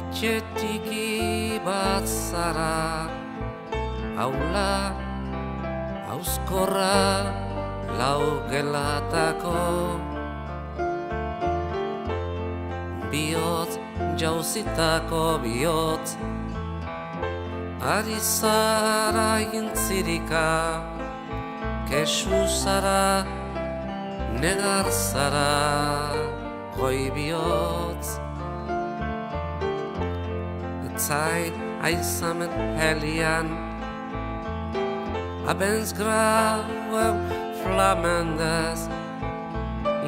Etxetiki bat zara, aula, auskorra, lau gelatako. Bihotz jauzitako bihotz, ari zara intzirika, kesu zara, negar zara, goi bihotz. Zeit einsamen helian, abends graue flammendes,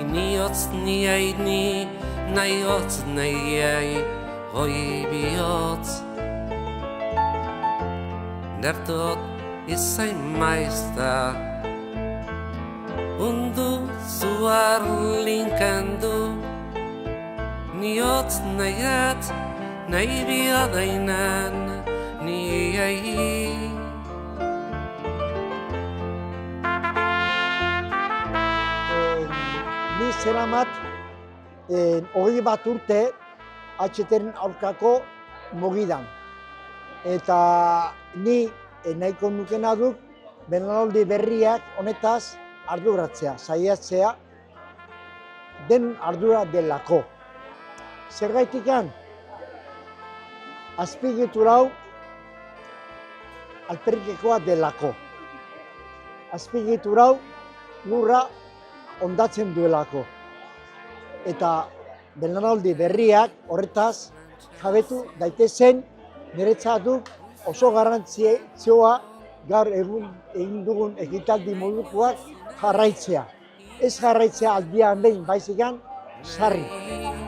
iniotz niei ni, naiotz neiei, hoi bihotz. Der Tod ist ein Meister, und du zu erlinken du, niotz neiet, nahi biadainen niei. Ni zeramat 21 urte HTren aurkako mugidan. Eta ni nahiko nukena dut belaunaldi berriak honetaz arduratzea, saiatzea den ardura delako. Zergaitikan? Azpiegitura hau alperrikekoa delako. Azpiegitura hau lurra hondatzen duelako. Eta belaunaldi berriak horretaz jabetu daitezen niretzat du oso garrantzitsua gaur egun egin dugun ekitaldi modukoak jarraitzea. Ez jarraitzea aldian behin baizik sarri.